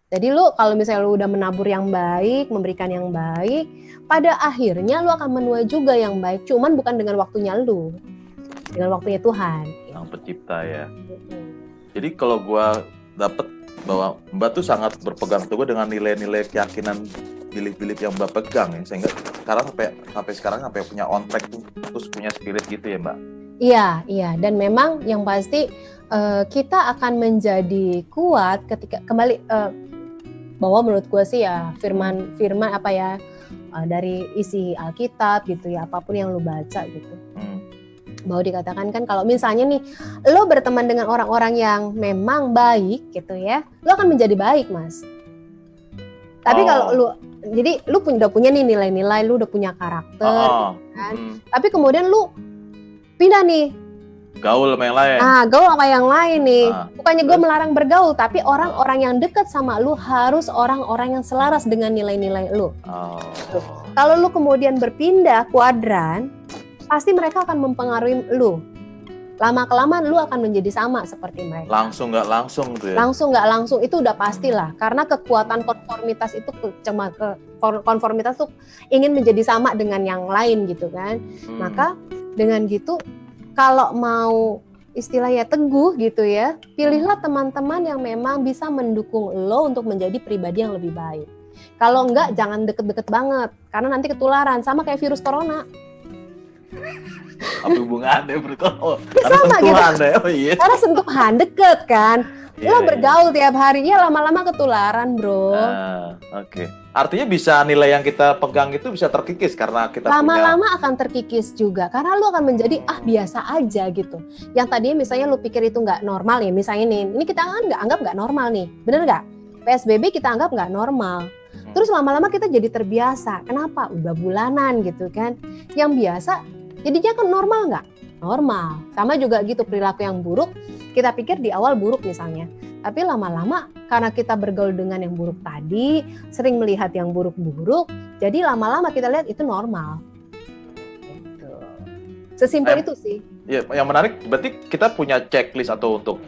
Jadi lu kalau misalnya lu udah menabur yang baik, memberikan yang baik, pada akhirnya lu akan menuai juga yang baik. Cuman bukan dengan waktunya lu, dengan waktunya Tuhan. Sang Pencipta ya. Jadi kalau gua dapet bahwa Mbak tuh sangat berpegang teguh dengan nilai-nilai keyakinan belief yang Mbak pegang ya, sehingga sampai sekarang punya on track tuh, terus punya spirit gitu ya Mbak. Iya, dan memang yang pasti kita akan menjadi kuat ketika kembali bahwa menurut gue sih ya firman apa ya dari isi Alkitab gitu ya, apapun yang lu baca gitu. Bahwa dikatakan kan kalau misalnya nih lo berteman dengan orang-orang yang memang baik gitu ya, lo akan menjadi baik, Mas. Tapi kalau lu jadi lu udah punya nih nilai-nilai, lu udah punya karakter kan. Tapi kemudian lu pindah nih gaul sama yang lain. Gaul sama yang lain nih. Bukannya gue melarang bergaul, tapi orang-orang yang dekat sama lu harus orang-orang yang selaras dengan nilai-nilai lu. Kalau lu kemudian berpindah kuadran, pasti mereka akan mempengaruhi lu. Lama-kelamaan lu akan menjadi sama seperti mereka. Langsung nggak langsung tuh ya? Langsung nggak langsung, itu udah pastilah. Karena kekuatan konformitas itu konformitas tuh ingin menjadi sama dengan yang lain gitu kan. Maka dengan gitu, kalau mau istilahnya teguh gitu ya, pilihlah teman-teman yang memang bisa mendukung lo untuk menjadi pribadi yang lebih baik. Kalau enggak, jangan deket-deket banget, karena nanti ketularan, sama kayak virus corona. Apa hubungannya bro? Karena sentuhan gitu. Iya. Karena sentuhan deket kan. Lo bergaul tiap hari, ya lama-lama ketularan bro. Oke. Artinya bisa nilai yang kita pegang itu bisa terkikis karena kita lama-lama akan terkikis juga karena lu akan menjadi biasa aja gitu. Yang tadinya misalnya lu pikir itu nggak normal ya, misalnya nih, ini kita anggap nggak normal nih, bener nggak? PSBB kita anggap nggak normal. Terus lama-lama kita jadi terbiasa. Kenapa? Udah bulanan gitu kan. Yang biasa jadinya kan normal nggak? Normal. Sama juga gitu perilaku yang buruk. Kita pikir di awal buruk misalnya. Tapi lama-lama karena kita bergaul dengan yang buruk tadi, sering melihat yang buruk-buruk, jadi lama-lama kita lihat itu normal. Gitu. Sesimpel itu sih. Ya, yang menarik berarti kita punya checklist atau untuk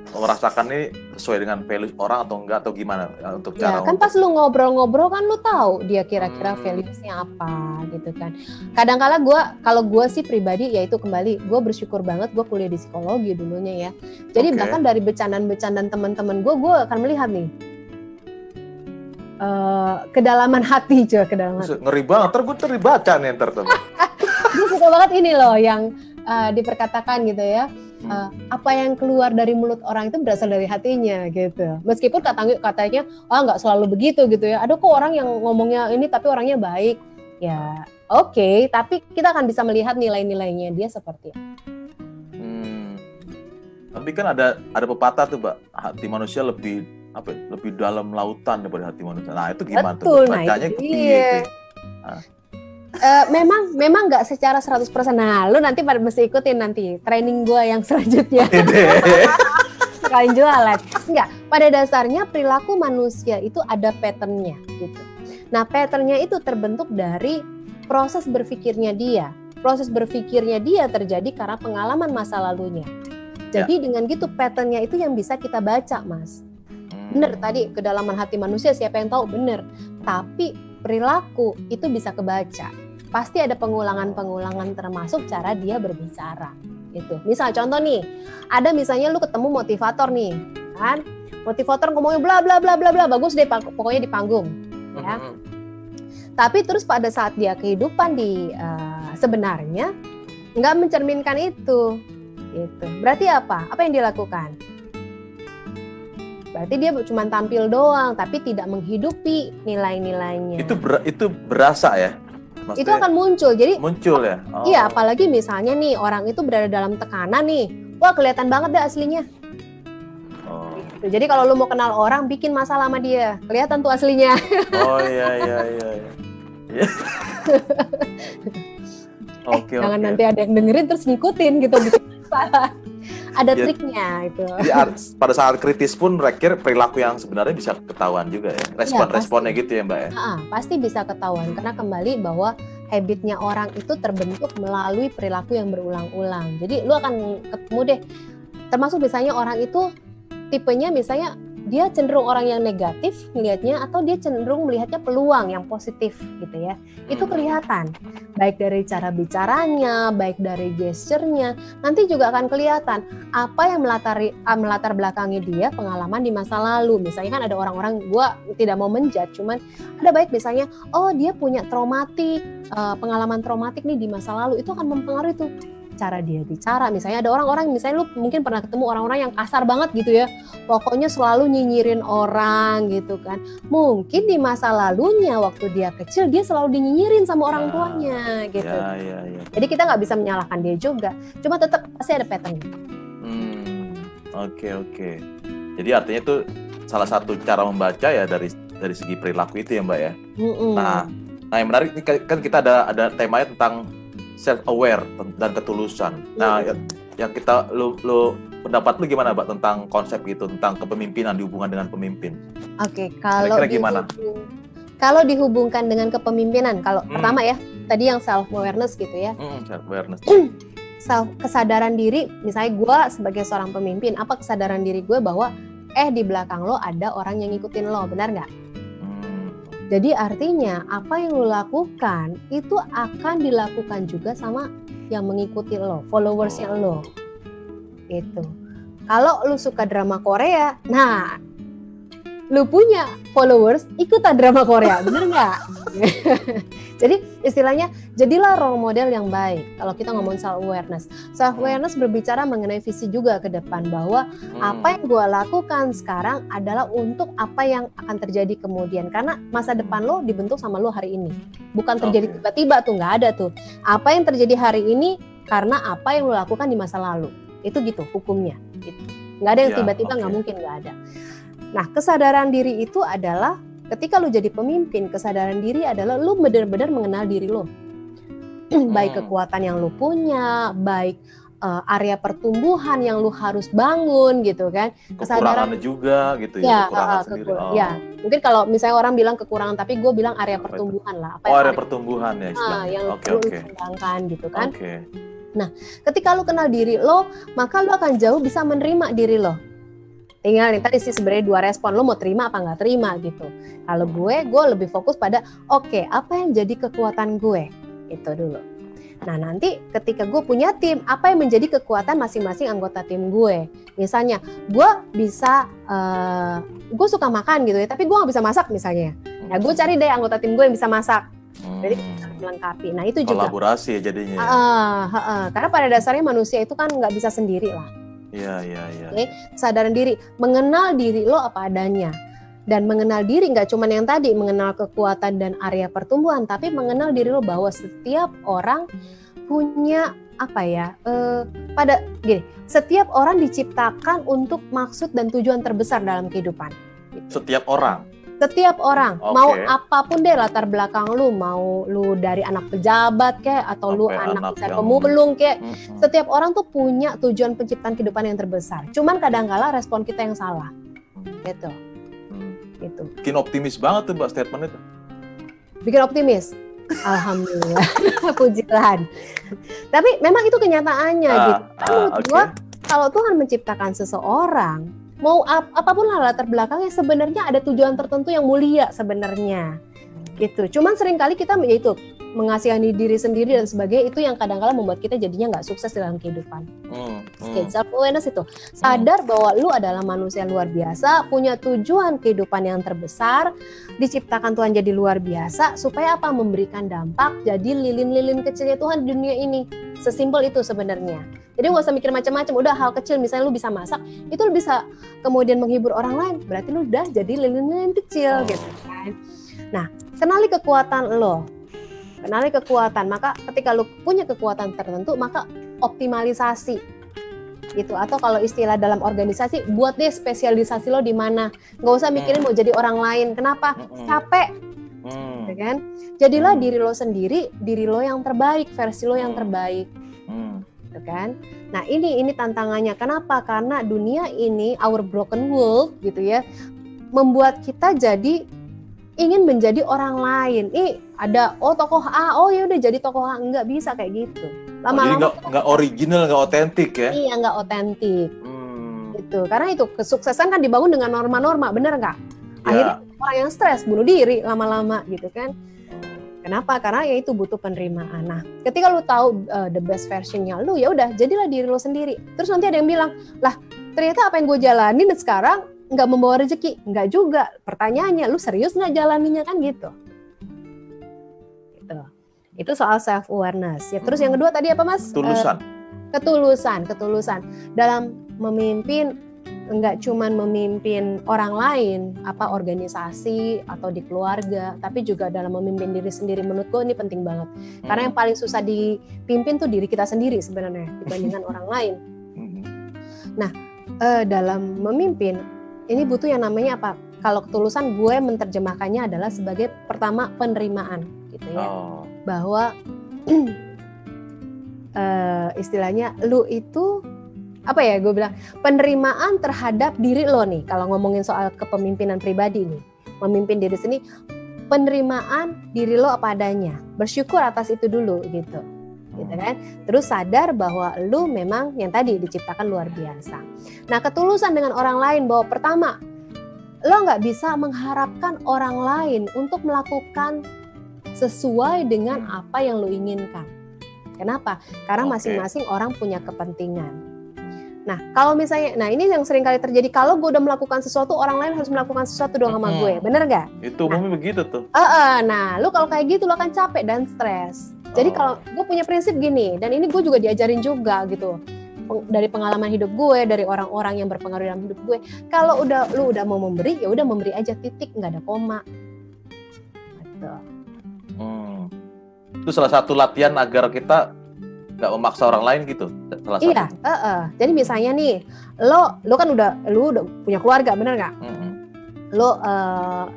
merasakan ini sesuai dengan value orang atau enggak atau gimana untuk cara. Kan pas lu ngobrol-ngobrol kan lu tahu dia kira-kira values-nya apa gitu kan. Kadang-kala kalau gue sih pribadi ya itu kembali gue bersyukur banget gue kuliah di psikologi dulunya ya. Jadi bahkan dari bercandaan-bercandaan teman-teman gue akan melihat nih kedalaman hati kedalaman. Ngeri banget, gue terbaca nih Gue suka banget ini loh yang diperkatakan gitu ya. Apa yang keluar dari mulut orang itu berasal dari hatinya gitu. Meskipun katanya nggak selalu begitu gitu ya. Ada kok orang yang ngomongnya ini tapi orangnya baik. Ya oke, tapi kita akan bisa melihat nilai-nilainya dia seperti apa. Tapi kan ada pepatah tuh, Mbak, hati manusia lebih dalam lautan daripada hati manusia. Nah, itu gimana tuh? Bacanya iya. Memang nggak secara 100%. Nah, lu nanti mesti ikutin nanti training gue yang selanjutnya. Sekalian jualan. Enggak, pada dasarnya perilaku manusia itu ada pattern-nya gitu. Nah, pattern-nya itu terbentuk dari proses berpikirnya dia. Proses berpikirnya dia terjadi karena pengalaman masa lalunya. Jadi dengan gitu pattern-nya itu yang bisa kita baca, Mas. Bener tadi kedalaman hati manusia siapa yang tahu, bener. Tapi perilaku itu bisa kebaca. Pasti ada pengulangan-pengulangan termasuk cara dia berbicara. Gitu. Misal contoh nih, ada misalnya lu ketemu motivator nih, kan? Motivator ngomongnya bla bla bla bla bla, bagus deh pokoknya di panggung, ya. Tapi terus pada saat dia kehidupan di sebenarnya nggak mencerminkan itu. Gitu. Berarti apa? Apa yang dia lakukan? Berarti dia cuma tampil doang, tapi tidak menghidupi nilai-nilainya. Itu berasa ya? Maksudnya, itu akan muncul. Jadi muncul ya? Iya, apalagi misalnya nih orang itu berada dalam tekanan nih. Wah, kelihatan banget deh aslinya. Gitu. Jadi kalau lu mau kenal orang, bikin masalah sama dia. Kelihatan tuh aslinya. Oh iya. Jangan nanti ada yang dengerin terus ngikutin gitu. Ada triknya itu. Jadi pada saat kritis pun perilaku yang sebenarnya bisa ketahuan juga ya. Responnya gitu ya, Mbak ya. Pasti bisa ketahuan karena kembali bahwa habitnya orang itu terbentuk melalui perilaku yang berulang-ulang. Jadi lu akan ketemu deh, termasuk misalnya orang itu tipenya misalnya dia cenderung orang yang negatif melihatnya atau dia cenderung melihatnya peluang yang positif gitu ya. Itu kelihatan baik dari cara bicaranya, baik dari gesturnya. Nanti juga akan kelihatan apa yang melatar belakangi dia pengalaman di masa lalu. Misalnya kan ada orang-orang, gue tidak mau menjudge, cuman ada baik misalnya, oh dia punya pengalaman traumatik nih di masa lalu, itu akan mempengaruhi tuh cara dia bicara. Misalnya ada orang-orang, misalnya lu mungkin pernah ketemu orang-orang yang kasar banget gitu ya, pokoknya selalu nyinyirin orang gitu kan. Mungkin di masa lalunya waktu dia kecil dia selalu dinyinyirin sama orang tuanya gitu. Ya. Jadi kita nggak bisa menyalahkan dia juga, cuma tetap pasti ada pattern. Oke. Jadi artinya itu salah satu cara membaca ya dari segi perilaku itu ya Mbak ya. Nah yang menarik ini kan kita ada temanya tentang self aware dan ketulusan. Nah, yang kita lu pendapat lu gimana Mbak tentang konsep itu, tentang kepemimpinan, dihubungan dengan pemimpin? Oke, kalau dihubungkan dengan kepemimpinan, kalau pertama ya, tadi yang self awareness gitu ya. Self awareness. Kesadaran diri, misalnya gue sebagai seorang pemimpin, apa kesadaran diri gue bahwa di belakang lo ada orang yang ngikutin lo, benar nggak? Jadi artinya apa yang lo lakukan itu akan dilakukan juga sama yang mengikuti lo, followersnya lo. Itu. Kalau lo suka drama Korea, nah lu punya followers ikutan drama Korea, bener nggak? Jadi istilahnya jadilah role model yang baik. Kalau kita ngomong self awareness berbicara mengenai visi juga ke depan, bahwa apa yang gue lakukan sekarang adalah untuk apa yang akan terjadi kemudian, karena masa depan lo dibentuk sama lo hari ini, bukan terjadi tiba-tiba tuh, nggak ada tuh. Apa yang terjadi hari ini karena apa yang lo lakukan di masa lalu, itu gitu hukumnya. Gitu. Nggak ada yang tiba-tiba, nggak mungkin, nggak ada. Nah, kesadaran diri itu adalah ketika lu jadi pemimpin, kesadaran diri adalah lu benar-benar mengenal diri lu. Baik kekuatan yang lu punya, baik area pertumbuhan yang lu harus bangun gitu kan. Kekurangannya juga gitu ya, kekurangan sendiri. Ya, mungkin kalau misalnya orang bilang kekurangan, tapi gue bilang area pertumbuhan lah. Area pertumbuhan ya istilahnya. Yang perlu lu kembangkan gitu kan. Okay. Nah, ketika lu kenal diri lo, maka lu akan jauh bisa menerima diri lo. Tinggal nih tadi sih sebenarnya 2 respon, lo mau terima apa nggak terima gitu. Kalau gue lebih fokus pada apa yang jadi kekuatan gue, itu dulu. Nah nanti ketika gue punya tim, apa yang menjadi kekuatan masing-masing anggota tim gue. Misalnya gue bisa, gue suka makan gitu ya, tapi gue nggak bisa masak misalnya. Nah gue cari deh anggota tim gue yang bisa masak. Jadi melengkapi. Nah itu juga kolaborasi ya jadinya. Karena pada dasarnya manusia itu kan nggak bisa sendiri lah. Iya. Okay? Kesadaran diri, mengenal diri lo apa adanya. Dan mengenal diri nggak cuma yang tadi, mengenal kekuatan dan area pertumbuhan, tapi mengenal diri lo bahwa setiap orang punya setiap orang diciptakan untuk maksud dan tujuan terbesar dalam kehidupan. Setiap orang? Setiap orang, mau apapun deh latar belakang lu, mau lu dari anak pejabat kayak, atau lu anak pemulung kayak, setiap orang tuh punya tujuan penciptaan kehidupan yang terbesar. Cuman kadang-kala respon kita yang salah, gitu. Bikin optimis banget tuh Mbak statement itu. Bikin optimis, alhamdulillah, pujilan. Tapi memang itu kenyataannya gitu. Menurut gua, kalau Tuhan menciptakan seseorang, mau apapun lah latar belakangnya, sebenarnya ada tujuan tertentu yang mulia sebenarnya gitu. Cuman seringkali kita yaitu mengasihani diri sendiri dan sebagainya, itu yang kadang-kadang membuat kita jadinya nggak sukses dalam kehidupan. Self awareness itu sadar bahwa lu adalah manusia luar biasa, punya tujuan kehidupan yang terbesar, diciptakan Tuhan jadi luar biasa supaya apa? Memberikan dampak, jadi lilin-lilin kecilnya Tuhan di dunia ini. Sesimpel itu sebenarnya. Jadi nggak usah mikir macam-macam, udah hal kecil, misalnya lu bisa masak, itu lu bisa kemudian menghibur orang lain, berarti lu udah jadi lilin-lilin kecil gitu kan. Nah, kenali kekuatan lo, kenali kekuatan, maka ketika lu punya kekuatan tertentu, maka optimalisasi gitu. Atau kalau istilah dalam organisasi, buat deh spesialisasi lo di mana, nggak usah mikirin mau jadi orang lain, kenapa? Capek, ya kan? Jadilah diri lo sendiri, diri lo yang terbaik, versi lo yang terbaik. Kan? Nah ini tantangannya. Kenapa? Karena dunia ini, our broken world gitu ya, membuat kita jadi ingin menjadi orang lain. Ada tokoh A, ya udah jadi tokoh A, nggak bisa kayak gitu. Lama-lama jadi nggak original, nggak otentik ya? Iya, nggak otentik. gitu. Karena itu kesuksesan kan dibangun dengan norma-norma, bener nggak? Ya. Akhirnya orang yang stres bunuh diri lama-lama gitu kan. Kenapa? Karena ya itu butuh penerimaan. Nah, ketika lu tahu the best versionnya lu, ya udah jadilah diri lu sendiri. Terus nanti ada yang bilang, lah ternyata apa yang gue jalanin sekarang nggak membawa rezeki. Nggak juga. Pertanyaannya, lu serius nggak jalaninya kan gitu. Gitu. Itu soal self awareness. Ya terus yang kedua tadi apa Mas? Ketulusan dalam memimpin, enggak cuman memimpin orang lain, apa organisasi atau di keluarga, tapi juga dalam memimpin diri sendiri. Menurut gue ini penting banget. Karena yang paling susah dipimpin tuh diri kita sendiri sebenarnya dibandingkan orang lain. Nah, dalam memimpin ini butuh yang namanya apa? Kalau ketulusan gue menerjemahkannya adalah sebagai pertama penerimaan gitu ya. Bahwa istilahnya lu itu apa ya, gue bilang penerimaan terhadap diri lo nih, kalau ngomongin soal kepemimpinan pribadi nih, memimpin diri sendiri, penerimaan diri lo apa adanya, bersyukur atas itu dulu gitu kan, terus sadar bahwa lu memang yang tadi diciptakan luar biasa. Nah, ketulusan dengan orang lain, bahwa pertama lo nggak bisa mengharapkan orang lain untuk melakukan sesuai dengan apa yang lo inginkan. Kenapa? Karena masing-masing orang punya kepentingan. Nah, kalau misalnya, nah ini yang sering kali terjadi, kalau gue udah melakukan sesuatu, orang lain harus melakukan sesuatu dong sama gue, bener nggak? Itu umumnya begitu tuh. Nah, lu kalau kayak gitu, lu akan capek dan stres. Jadi kalau gue punya prinsip gini, dan ini gue juga diajarin juga gitu, dari pengalaman hidup gue, dari orang-orang yang berpengaruh dalam hidup gue, kalau lu udah mau memberi, ya udah memberi aja, titik, nggak ada koma. Gitu. Itu salah satu latihan agar kita nggak memaksa orang lain gitu, salah satu. Iya, jadi misalnya nih, lo kan udah punya keluarga, bener nggak? Lo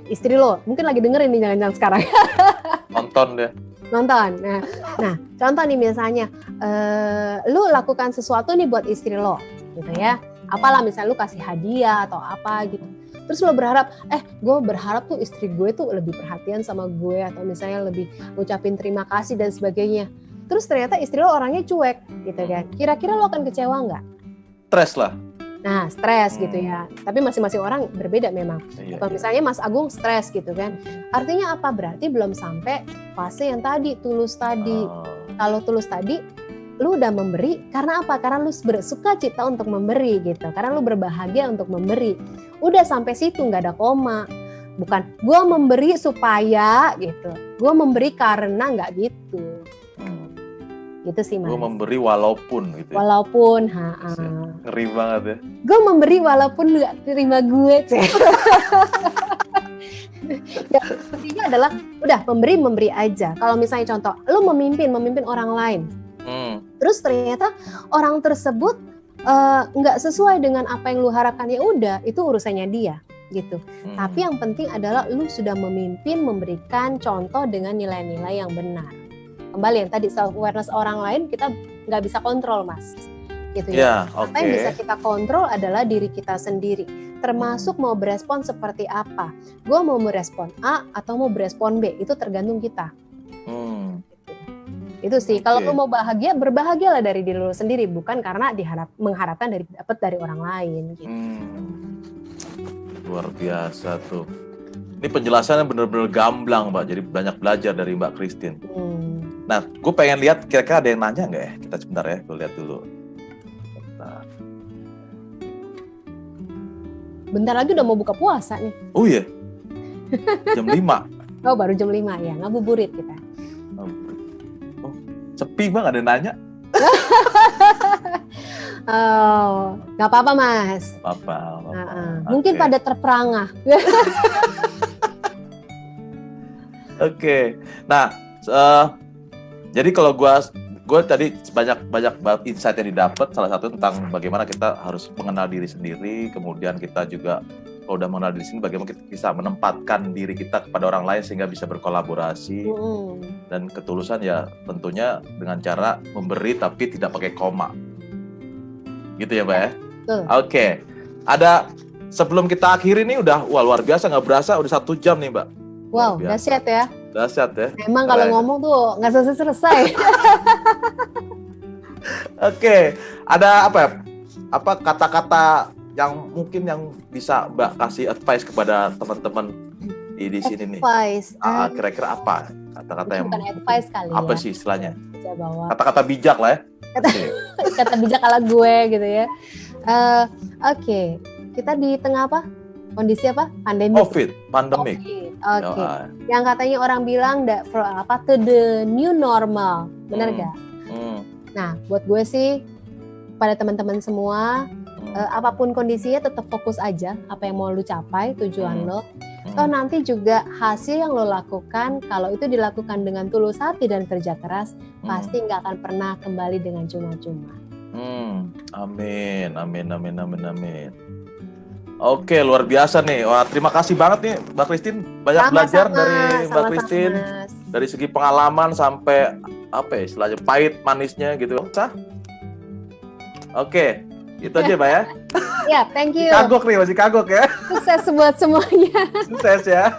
istri lo mungkin lagi dengerin nih, jangan-jangan sekarang. Nonton. Nah, contoh nih misalnya, lo lakukan sesuatu nih buat istri lo, gitu ya. Apalah misalnya lo kasih hadiah atau apa gitu. Terus lo berharap, gue berharap tuh istri gue tuh lebih perhatian sama gue, atau misalnya lebih ngucapin terima kasih dan sebagainya. Terus ternyata istri lo orangnya cuek gitu kan. Kira-kira lo akan kecewa nggak? Stres lah. Nah, stres gitu ya. Tapi masing-masing orang berbeda memang. Kalau misalnya Mas Agung stres gitu kan. Artinya apa? Berarti belum sampai fase yang tadi, tulus tadi. Kalau tulus tadi, lu udah memberi karena apa? Karena lu bersuka cita untuk memberi gitu. Karena lu berbahagia untuk memberi. Udah sampai situ, nggak ada koma. Bukan, gue memberi supaya gitu. Gue memberi karena, nggak gitu. Gitu sih Mas. Gue memberi walaupun gitu. Walaupun, ngeri banget ya. Gue memberi walaupun nggak terima gue, Ya, intinya adalah udah memberi aja. Kalau misalnya contoh, lu memimpin orang lain, terus ternyata orang tersebut nggak sesuai dengan apa yang lu harapkan, ya udah, itu urusannya dia gitu. Tapi yang penting adalah lu sudah memimpin, memberikan contoh dengan nilai-nilai yang benar. Kembali yang tadi, self awareness orang lain kita nggak bisa kontrol Mas, gitu ya. Apa yang bisa kita kontrol adalah diri kita sendiri, termasuk mau berespon seperti apa. Gue mau merespon A atau mau berespon B, itu tergantung kita. Itu sih. Kalau lu mau bahagia, berbahagialah dari diri lu sendiri, bukan karena mengharapkan dapat dari orang lain. Gitu. Luar biasa tuh. Ini penjelasannya benar-benar gamblang Mbak, jadi banyak belajar dari Mbak Christine. Nah, gue pengen lihat kira-kira ada yang nanya nggak ya? Kita sebentar ya, gue lihat dulu. Bentar lagi udah mau buka puasa nih. Oh iya? Jam 5? Oh, baru jam 5 ya, ngabuburit kita. Oh, sepi Bang, ada yang nanya? Oh, nggak apa-apa Mas. Apa-apa. Mungkin pada terperangah. Oke. Nah, jadi kalau gue tadi banyak insight yang didapat. Salah satu tentang bagaimana kita harus mengenal diri sendiri, kemudian kita juga kalau udah mengenal diri sendiri, bagaimana kita bisa menempatkan diri kita kepada orang lain sehingga bisa berkolaborasi. Dan ketulusan ya tentunya dengan cara memberi tapi tidak pakai koma. Gitu ya Mbak ya? Oke. Ada, sebelum kita akhiri nih udah, luar biasa, nggak berasa udah 1 jam nih Mbak. Wow, dahsyat ya. Dahsyat ya. Emang kalau ngomong tuh nggak selesai. Oke, ada apa kata-kata yang mungkin yang bisa Mbak kasih advice kepada teman-teman di sini nih? Advice. Kira-kira apa kata-kata yang Bukan advice kali apa ya. sih istilahnya? Saya bawa Kata-kata bijak lah ya. kata bijak ala gue gitu ya. Oke. Kita di tengah apa? Kondisi apa? Pandemi. COVID, pandemik. Oke. Yang katanya orang bilang to the new normal. Benar gak? Nah, buat gue sih pada teman-teman semua, apapun kondisinya tetap fokus aja apa yang mau lu capai, tujuan lo. Toh nanti juga hasil yang lo lakukan, kalau itu dilakukan dengan tulus hati dan kerja keras, pasti nggak akan pernah kembali dengan cuma-cuma. Amin. Oke, luar biasa nih. Wah, terima kasih banget nih Mbak Christine. Banyak belajar dari Mbak Christine. Dari segi pengalaman sampai apa ya istilahnya pahit manisnya gitu. Oke, itu aja Mbak ya. Ya, thank you. Masih kagok ya. Sukses buat semuanya. Sukses ya.